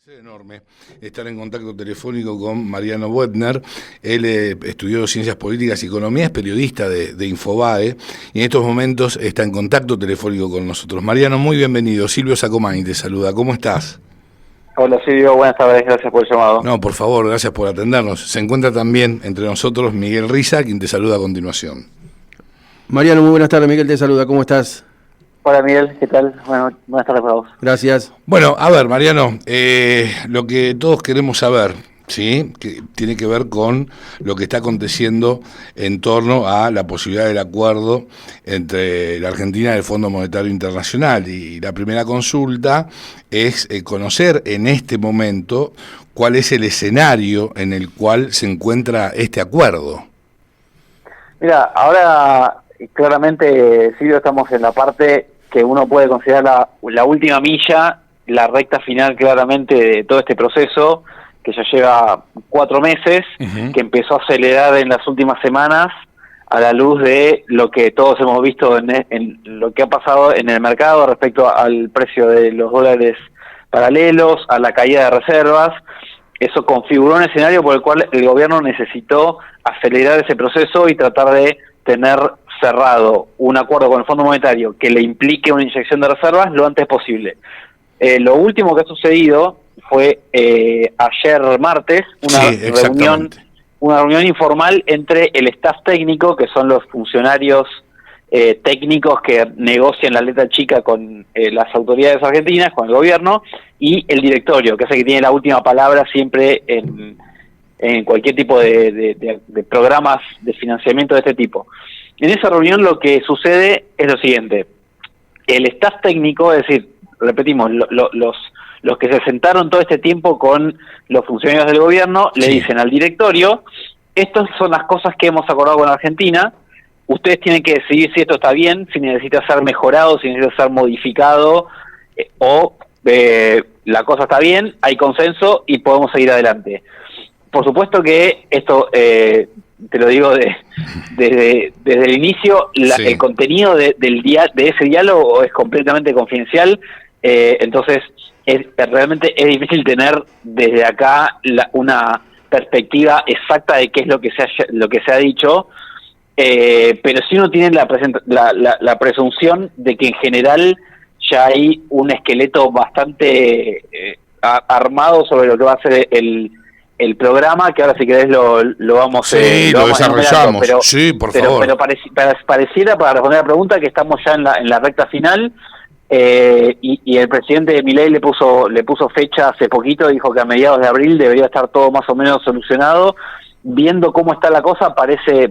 Es enorme estar en contacto telefónico con Mariano Boettner. Él estudió Ciencias Políticas y Economía, es periodista de Infobae y en estos momentos está en contacto telefónico con nosotros. Mariano, muy bienvenido. Silvio Sacomani te saluda. ¿Cómo estás? Hola Silvio, buenas tardes, gracias por el llamado. No, por favor, gracias por atendernos. Se encuentra también entre nosotros Miguel Riza, quien te saluda a continuación. Mariano, muy buenas tardes. Miguel te saluda. ¿Cómo estás? Hola Miguel, ¿qué tal? Bueno, buenas tardes para vos. Gracias. Bueno, a ver, Mariano, lo que todos queremos saber, ¿sí? Que tiene que ver con lo que está aconteciendo en torno a la posibilidad del acuerdo entre la Argentina y el Fondo Monetario Internacional. Y la primera consulta es conocer en este momento cuál es el escenario en el cual se encuentra este acuerdo. Mira, ahora claramente, Silvio, estamos en la parte que uno puede considerar la última milla, la recta final claramente de todo este proceso, que ya lleva 4 meses, que empezó a acelerar en las últimas semanas a la luz de lo que todos hemos visto en lo que ha pasado en el mercado respecto al precio de los dólares paralelos, a la caída de reservas. Eso configuró un escenario por el cual el gobierno necesitó acelerar ese proceso y tratar de tener cerrado un acuerdo con el Fondo Monetario que le implique una inyección de reservas lo antes posible. Lo último que ha sucedido fue ayer martes una reunión informal entre el staff técnico, que son los funcionarios técnicos que negocian la letra chica con las autoridades argentinas, con el gobierno, y el directorio, que es el que tiene la última palabra siempre en cualquier tipo de programas de financiamiento de este tipo. En esa reunión lo que sucede es lo siguiente: el staff técnico, es decir, repetimos, los que se sentaron todo este tiempo con los funcionarios del gobierno, le dicen al directorio: estas son las cosas que hemos acordado con Argentina, ustedes tienen que decidir si esto está bien, si necesita ser mejorado, si necesita ser modificado, la cosa está bien, hay consenso y podemos seguir adelante. Por supuesto que esto, te lo digo desde el inicio, el contenido de ese diálogo es completamente confidencial, entonces realmente es difícil tener desde acá una perspectiva exacta de qué es lo que se ha dicho, pero sí uno tiene la presunción de que en general ya hay un esqueleto bastante armado sobre lo que va a ser el programa, que ahora si querés lo vamos a desarrollamos, pero, sí, por favor. Pero pareciera, para responder la pregunta, que estamos ya en la recta final, y el presidente Milei le puso fecha hace poquito, dijo que a mediados de abril debería estar todo más o menos solucionado. Viendo cómo está la cosa, parece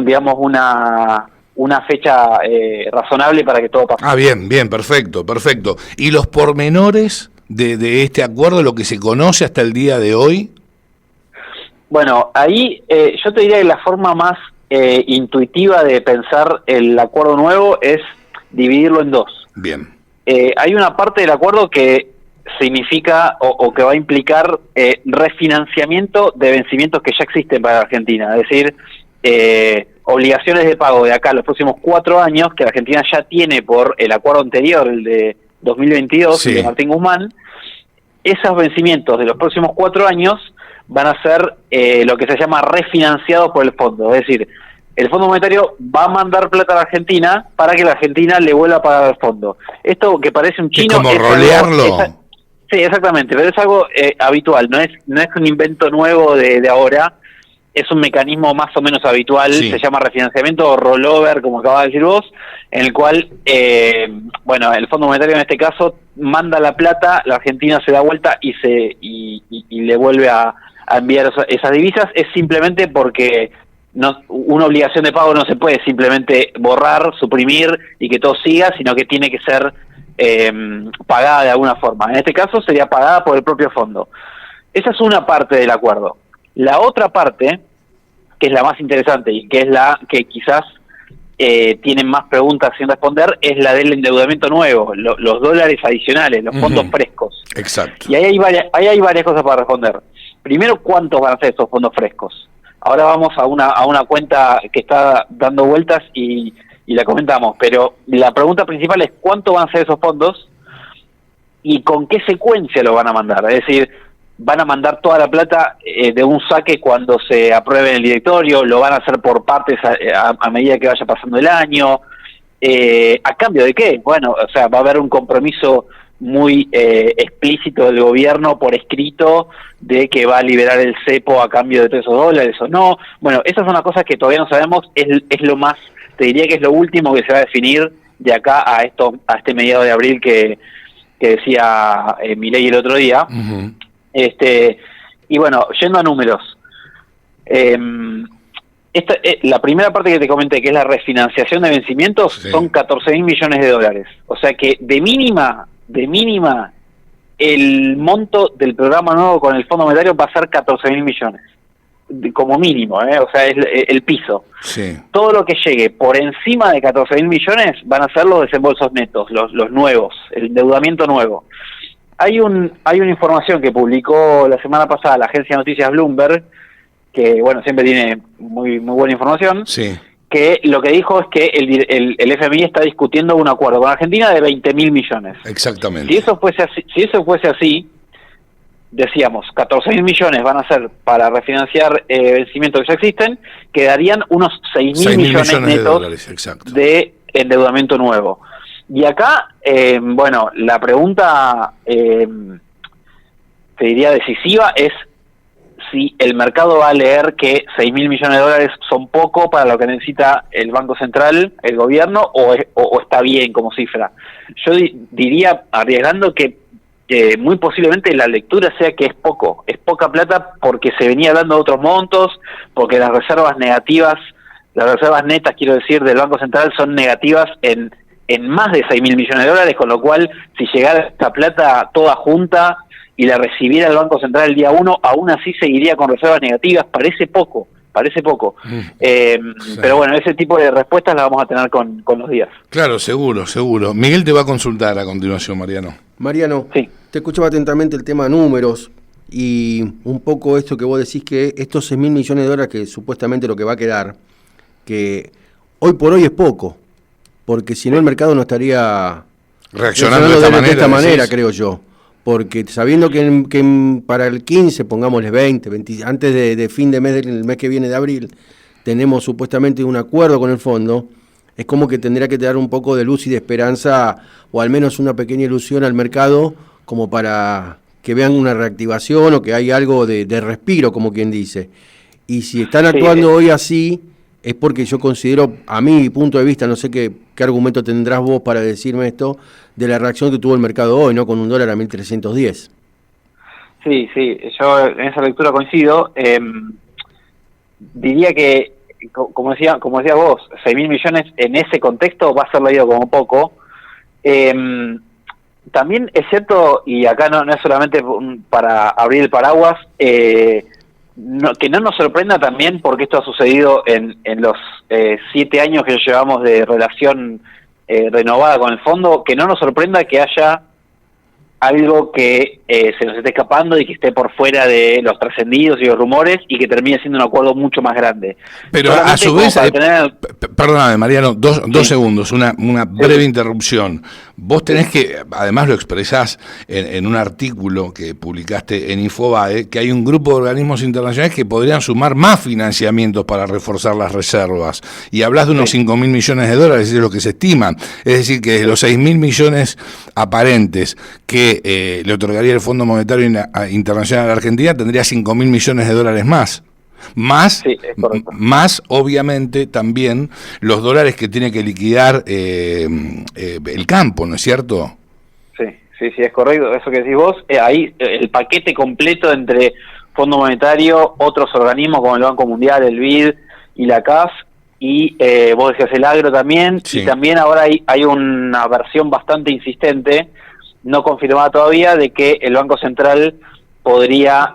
digamos una fecha razonable para que todo pase. Ah, bien, perfecto. ¿Y los pormenores de este acuerdo, lo que se conoce hasta el día de hoy? Bueno, ahí yo te diría que la forma más intuitiva de pensar el acuerdo nuevo es dividirlo en dos. Bien. Hay una parte del acuerdo que significa o que va a implicar refinanciamiento de vencimientos que ya existen para Argentina, es decir, obligaciones de pago de acá a los próximos 4 años que la Argentina ya tiene por el acuerdo anterior, el de 2022, de Martín Guzmán. Esos vencimientos de los próximos 4 años van a ser lo que se llama refinanciados por el fondo, es decir, el Fondo Monetario va a mandar plata a la Argentina para que la Argentina le vuelva a pagar al fondo. Esto que parece un chino... ¿Es como rolearlo? Sí, exactamente, pero es algo habitual, no es un invento nuevo de ahora, es un mecanismo más o menos habitual, se llama refinanciamiento o rollover, como acabas de decir vos, en el cual, el Fondo Monetario en este caso manda la plata, la Argentina se da vuelta y le vuelve a enviar esas divisas. Es simplemente porque una obligación de pago no se puede simplemente borrar, suprimir y que todo siga, sino que tiene que ser pagada de alguna forma. En este caso sería pagada por el propio fondo. Esa es una parte del acuerdo. La otra parte, que es la más interesante y que es la que quizás tienen más preguntas sin responder, es la del endeudamiento nuevo, los dólares adicionales, los fondos frescos. Exacto. Y ahí hay varias cosas para responder. Primero, ¿cuántos van a ser esos fondos frescos? Ahora vamos a una cuenta que está dando vueltas y la comentamos, pero la pregunta principal es ¿cuánto van a ser esos fondos? y con qué secuencia lo van a mandar. Es decir, van a mandar toda la plata de un saque cuando se apruebe en el directorio, lo van a hacer por partes a medida que vaya pasando el año. ¿A cambio de qué? Bueno, o sea, va a haber un compromiso muy explícito del gobierno por escrito de que va a liberar el cepo a cambio de todos esos dólares o no. Bueno, esas son las cosas que todavía no sabemos, es lo más, te diría que es lo último que se va a definir de acá a este mediado de abril que decía Milei el otro día. Uh-huh. Y bueno, yendo a números, la primera parte que te comenté, que es la refinanciación de vencimientos, sí, son 14.000 millones de dólares. O sea que de mínima, el monto del programa nuevo con el Fondo Monetario va a ser 14.000 millones. Como mínimo, o sea, es el piso. Sí. Todo lo que llegue por encima de 14.000 millones van a ser los desembolsos netos, los nuevos, el endeudamiento nuevo. Hay una información que publicó la semana pasada la agencia de noticias Bloomberg, que bueno, siempre tiene muy buena información, Sí. que lo que dijo es que el FMI está discutiendo un acuerdo con Argentina de 20.000 millones. Exactamente. Si eso fuese así, decíamos, 14.000 millones van a ser para refinanciar vencimientos que ya existen, quedarían unos 6.000 millones netos de dólares, exacto, de endeudamiento nuevo. Y acá, bueno, la pregunta, te diría decisiva, es si el mercado va a leer que 6.000 millones de dólares son poco para lo que necesita el Banco Central, el gobierno, o está bien como cifra. Yo diría, arriesgando, que muy posiblemente la lectura sea que es poca plata, porque se venía hablando de otros montos, porque las reservas netas, quiero decir, del Banco Central son negativas en más de 6.000 millones de dólares, con lo cual, si llegara esta plata toda junta y la recibiera el Banco Central el día 1, aún así seguiría con reservas negativas. Parece poco. Sí. Pero bueno, ese tipo de respuestas las vamos a tener con los días. Claro, seguro. Miguel te va a consultar a continuación, Mariano. Mariano, sí, te escuchaba atentamente el tema números y un poco esto que vos decís, que estos 6.000 millones de dólares, que supuestamente lo que va a quedar, que hoy por hoy es poco, porque si no el mercado no estaría reaccionando de esta manera, creo yo. Porque sabiendo que para el 15, pongámosle 20, antes de fin de mes, del mes que viene de abril, tenemos supuestamente un acuerdo con el fondo, es como que tendría que dar un poco de luz y de esperanza, o al menos una pequeña ilusión al mercado, como para que vean una reactivación o que hay algo de respiro, como quien dice. Y si están actuando hoy así, es porque yo considero, a mi punto de vista, no sé qué argumento tendrás vos para decirme esto, de la reacción que tuvo el mercado hoy, ¿no? Con un dólar a 1.310. Sí, yo en esa lectura coincido. Diría que, como decías vos, 6.000 millones en ese contexto va a ser leído como poco. También es cierto, y acá no es solamente para abrir el paraguas, que no nos sorprenda también, porque esto ha sucedido en los 7 años que llevamos de relación renovada con el fondo, que no nos sorprenda que haya algo que se nos esté escapando y que esté por fuera de los trascendidos y los rumores, y que termine siendo un acuerdo mucho más grande. Pero solamente a su vez, perdóname, Mariano, dos segundos, una breve interrupción. Vos tenés que, además lo expresás en un artículo que publicaste en Infobae, que hay un grupo de organismos internacionales que podrían sumar más financiamientos para reforzar las reservas, y hablas de unos 5.000 millones de dólares, es lo que se estiman. Es decir, que de los 6.000 millones aparentes que le otorgaría el Fondo Monetario Internacional a la Argentina, tendría 5.000 millones de dólares más. Más, obviamente, también los dólares que tiene que liquidar el campo, ¿no es cierto? Sí, es correcto, eso que decís vos. Ahí el paquete completo entre Fondo Monetario, otros organismos como el Banco Mundial, el BID y la CAF, y vos decías el agro también, sí. Y también ahora hay una versión bastante insistente, no confirmada todavía, de que el Banco Central podría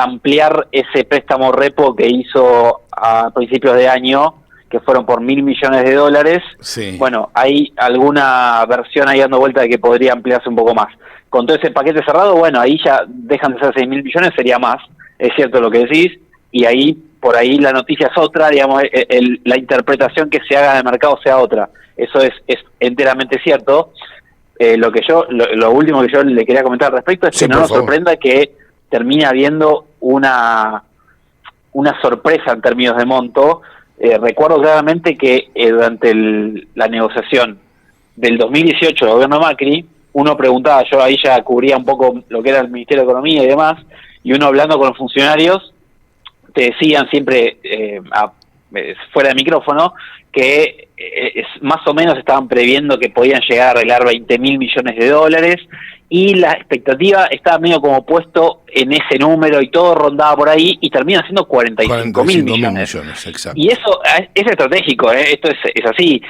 ampliar ese préstamo repo que hizo a principios de año, que fueron por 1.000 millones de dólares. Sí. Bueno, hay alguna versión ahí dando vuelta de que podría ampliarse un poco más. Con todo ese paquete cerrado, bueno, ahí ya dejan de ser 6.000 millones, sería más, es cierto lo que decís, y ahí, por ahí la noticia es otra, digamos, la interpretación que se haga del mercado sea otra. Eso es enteramente cierto. lo último que yo le quería comentar al respecto es que no nos sorprenda que termine habiendo una sorpresa en términos de monto. Recuerdo claramente que durante la negociación del 2018 del gobierno Macri, uno preguntaba, yo ahí ya cubría un poco lo que era el Ministerio de Economía y demás, y uno hablando con los funcionarios, te decían siempre, fuera de micrófono, que más o menos estaban previendo que podían llegar a arreglar 20.000 millones de dólares, y la expectativa estaba medio como puesto en ese número y todo rondaba por ahí y termina siendo 45.000 millones. Exacto. Y eso es estratégico, esto es así.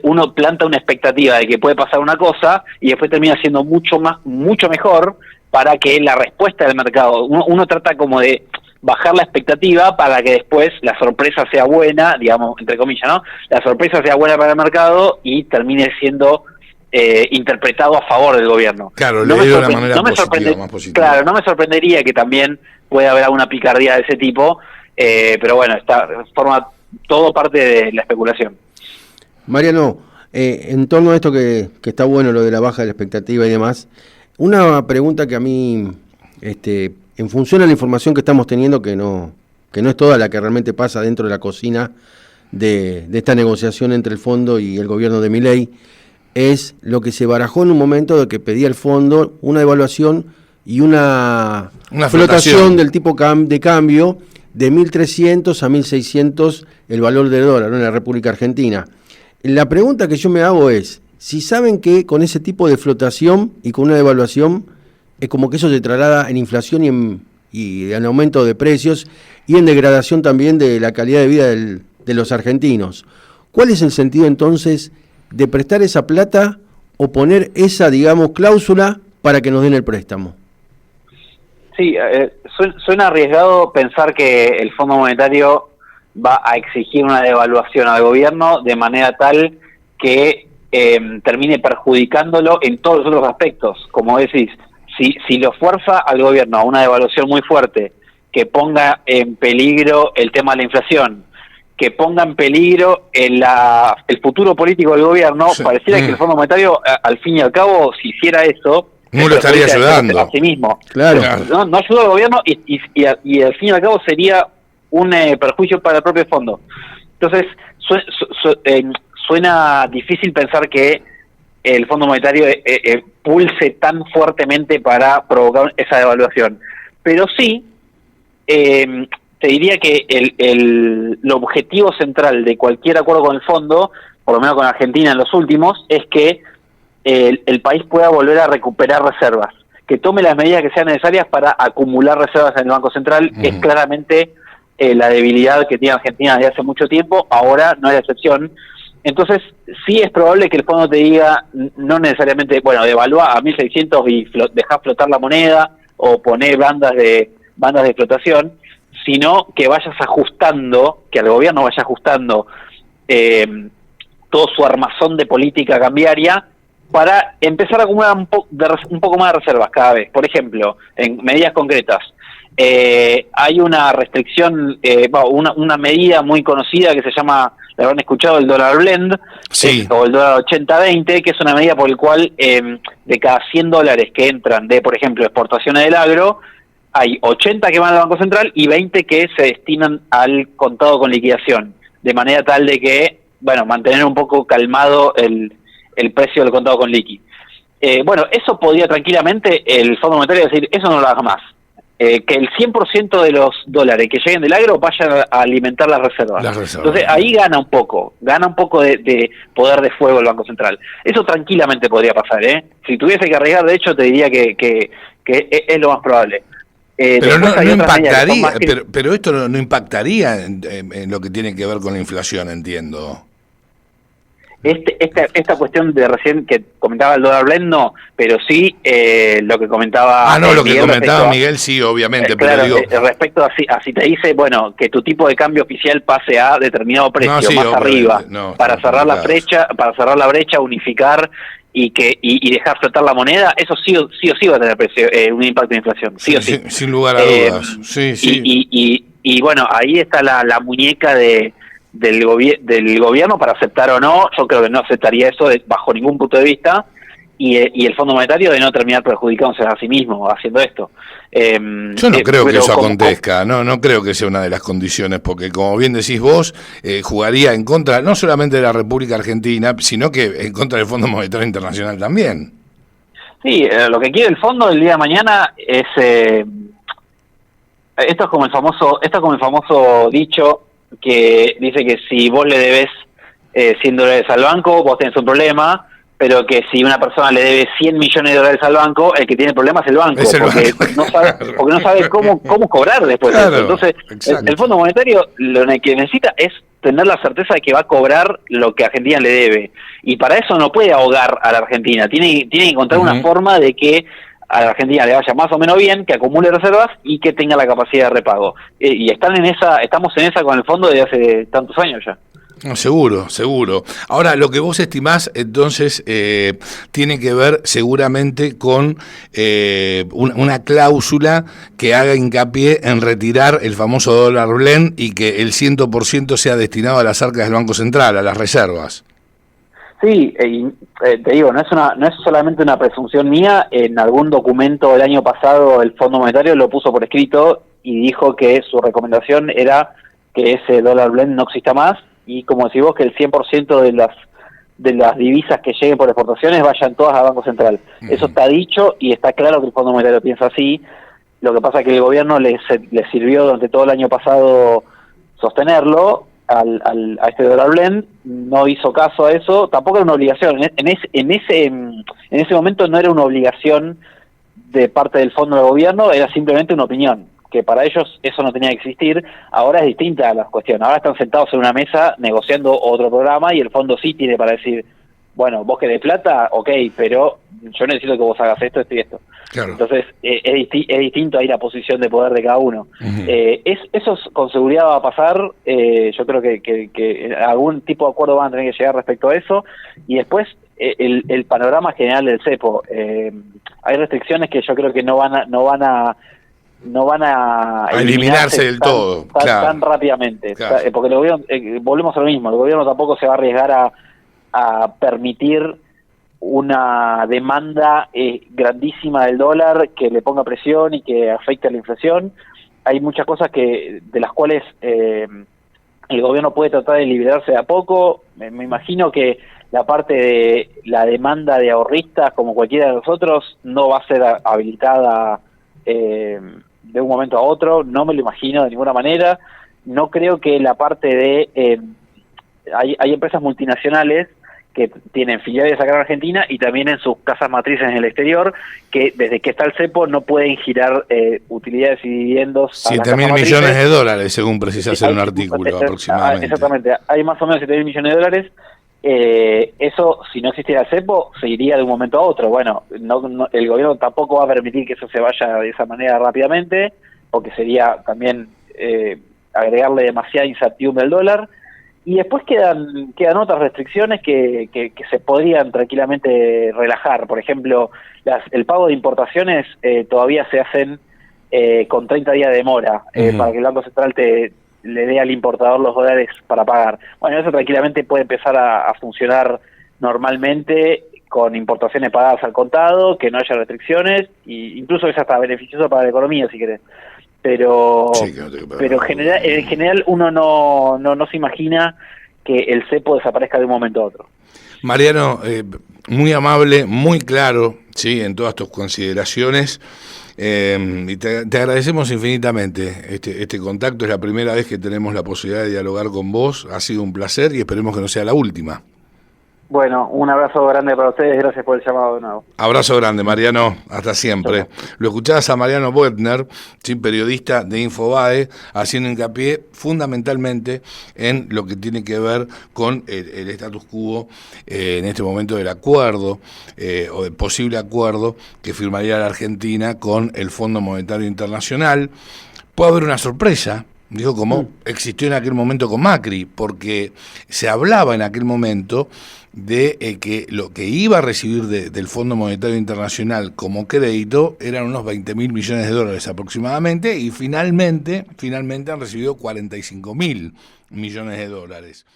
Uno planta una expectativa de que puede pasar una cosa y después termina siendo mucho mejor para que la respuesta del mercado, uno trata como de bajar la expectativa para que después la sorpresa sea buena, digamos, entre comillas, ¿no? La sorpresa sea buena para el mercado y termine siendo interpretado a favor del gobierno. Claro, de una manera positiva, más positiva. Claro, no me sorprendería que también pueda haber alguna picardía de ese tipo, pero bueno, forma todo parte de la especulación. Mariano, en torno a esto que está bueno, lo de la baja de la expectativa y demás, una pregunta que a mí, en función a la información que estamos teniendo, que no es toda la que realmente pasa dentro de la cocina de esta negociación entre el fondo y el gobierno de Milei, es lo que se barajó en un momento de que pedía el fondo una devaluación y una flotación del tipo de cambio de 1.300 a 1.600 el valor del dólar, ¿no?, en la República Argentina. La pregunta que yo me hago es, si saben que con ese tipo de flotación y con una devaluación, es como que eso se traslada en inflación y en aumento de precios y en degradación también de la calidad de vida de los argentinos. ¿Cuál es el sentido entonces de prestar esa plata o poner esa, digamos, cláusula para que nos den el préstamo? Sí, suena arriesgado pensar que el Fondo Monetario va a exigir una devaluación al gobierno de manera tal que termine perjudicándolo en todos los otros aspectos. Como decís, si lo fuerza al gobierno a una devaluación muy fuerte, que ponga en peligro el tema de la inflación, que ponga en peligro el futuro político del gobierno, sí, pareciera que el Fondo Monetario, al fin y al cabo, si hiciera eso, no lo estaría ayudando a sí mismo. Claro. No ayuda al gobierno y al fin y al cabo sería un perjuicio para el propio fondo. Entonces, suena difícil pensar que el Fondo Monetario pulse tan fuertemente para provocar esa devaluación. Pero sí, te diría que el objetivo central de cualquier acuerdo con el fondo, por lo menos con Argentina en los últimos, es que el país pueda volver a recuperar reservas, que tome las medidas que sean necesarias para acumular reservas en el Banco Central, que es claramente la debilidad que tiene Argentina desde hace mucho tiempo, ahora no es la excepción. Entonces, sí es probable que el fondo te diga, no necesariamente, bueno, devalúa a 1.600 y dejar flotar la moneda, o poner bandas de flotación, sino que vayas ajustando, que el gobierno vaya ajustando todo su armazón de política cambiaria para empezar a acumular un poco más de reservas cada vez. Por ejemplo, en medidas concretas, hay una restricción, una medida muy conocida que se llama, la habrán escuchado, el dólar blend, sí, o el dólar 80-20, que es una medida por la cual de cada $100 que entran de, por ejemplo, exportaciones del agro, hay 80 que van al Banco Central y 20 que se destinan al contado con liquidación, de manera tal de que, bueno, mantener un poco calmado el precio del contado con liqui. Bueno, eso podría tranquilamente el Fondo Monetario decir, eso no lo haga más. Que el 100% de los dólares que lleguen del agro vayan a alimentar las reservas. Entonces ahí gana un poco de poder de fuego el Banco Central. Eso tranquilamente podría pasar, ¿eh? Si tuviese que arriesgar, de hecho, te diría que es lo más probable. Pero no impactaría, pero esto no impactaría en lo que tiene que ver con la inflación, entiendo. Esta cuestión de recién que comentaba el dólar blend, no, pero sí lo que comentaba lo que comentaba Miguel, sí, obviamente. Claro, pero digo, respecto a si te dice, bueno, que tu tipo de cambio oficial pase a determinado precio, sí, más arriba, para cerrar la brecha, unificar y dejar flotar la moneda, eso sí o sí va a tener un impacto de inflación, sí o sí. Sin lugar a dudas, sí. Y bueno, ahí está la muñeca del gobierno para aceptar o no. Yo creo que no aceptaría eso bajo ningún punto de vista, y el Fondo Monetario de no terminar perjudicándose a sí mismo haciendo esto. Yo no creo que eso acontezca, no creo que sea una de las condiciones, porque como bien decís vos, jugaría en contra no solamente de la República Argentina, sino que en contra del Fondo Monetario Internacional también. Sí, lo que quiere el fondo el día de mañana es esto es como el famoso dicho que dice que si vos le debes $100 al banco, vos tenés un problema, pero que si una persona le debe $100 millones al banco, el que tiene el problema es el banco, porque no sabe cómo cobrar después de eso. Entonces, el Fondo Monetario lo que necesita es tener la certeza de que va a cobrar lo que Argentina le debe. Y para eso no puede ahogar a la Argentina. Tiene que encontrar una forma de que a la Argentina le vaya más o menos bien, que acumule reservas y que tenga la capacidad de repago. Y estamos en esa con el fondo desde hace tantos años ya. No, seguro. Ahora, lo que vos estimás, entonces, tiene que ver seguramente con una cláusula que haga hincapié en retirar el famoso dólar blend y que el 100% sea destinado a las arcas del Banco Central, a las reservas. Sí, te digo, no es solamente una presunción mía. En algún documento del año pasado el Fondo Monetario lo puso por escrito y dijo que su recomendación era que ese dólar blend no exista más. Y como decís vos, que el 100% de las divisas que lleguen por exportaciones vayan todas al Banco Central. Eso está dicho y está claro que el Fondo Monetario piensa así. Lo que pasa es que el gobierno le sirvió durante todo el año pasado sostenerlo a este dólar blend, no hizo caso a eso, tampoco era una obligación. En ese momento no era una obligación de parte del fondo del gobierno, era simplemente una opinión, que para ellos eso no tenía que existir. Ahora es distinta la cuestión, ahora están sentados en una mesa negociando otro programa y el fondo sí tiene para decir, bueno, vos querés plata, ok, pero yo necesito que vos hagas esto y esto. Claro. Entonces es distinto ahí la posición de poder de cada uno. Eso con seguridad va a pasar. Yo creo que algún tipo de acuerdo van a tener que llegar respecto a eso. Y después el panorama general del cepo. Hay restricciones que yo creo que no van a eliminarse del todo tan rápidamente, claro. Porque el gobierno, volvemos a lo mismo, el gobierno tampoco se va a arriesgar a permitir una demanda grandísima del dólar que le ponga presión y que afecte a la inflación. Hay muchas cosas de las cuales el gobierno puede tratar de liberarse de a poco. Me imagino que la parte de la demanda de ahorristas, como cualquiera de nosotros, no va a ser habilitada de un momento a otro, no me lo imagino de ninguna manera. No creo que la parte de hay empresas multinacionales que tienen filiales acá en Argentina y también en sus casas matrices en el exterior, que desde que está el cepo no pueden girar utilidades y dividendos. 7.000 millones de dólares, según precisa hacer un artículo aproximadamente. Exactamente, hay más o menos 7.000 millones de dólares. Eso, si no existiera el cepo, se iría de un momento a otro. Bueno, el gobierno tampoco va a permitir que eso se vaya de esa manera rápidamente, porque sería también agregarle demasiada incertidumbre al dólar. Y después quedan otras restricciones que se podrían tranquilamente relajar. Por ejemplo, el pago de importaciones todavía se hacen con 30 días de demora para que el Banco Central le dé al importador los dólares para pagar. Bueno, eso tranquilamente puede empezar a funcionar normalmente con importaciones pagadas al contado, que no haya restricciones, e incluso es hasta beneficioso para la economía, si querés. Pero en general uno no se imagina que el cepo desaparezca de un momento a otro. Mariano, muy amable, muy claro, sí, en todas tus consideraciones, y te agradecemos infinitamente este contacto. Es la primera vez que tenemos la posibilidad de dialogar con vos, ha sido un placer y esperemos que no sea la última. Bueno, un abrazo grande para ustedes, gracias por el llamado de nuevo. Abrazo grande, Mariano, hasta siempre. Lo escuchabas a Mariano Boetner, ¿sí? Periodista de Infobae, haciendo hincapié fundamentalmente en lo que tiene que ver con el status quo en este momento del acuerdo, o del posible acuerdo que firmaría la Argentina con el Fondo Monetario Internacional. Puede haber una sorpresa, digo, como existió en aquel momento con Macri, porque se hablaba en aquel momento de que lo que iba a recibir del Fondo Monetario Internacional como crédito eran unos 20.000 millones de dólares aproximadamente, y finalmente han recibido 45.000 millones de dólares.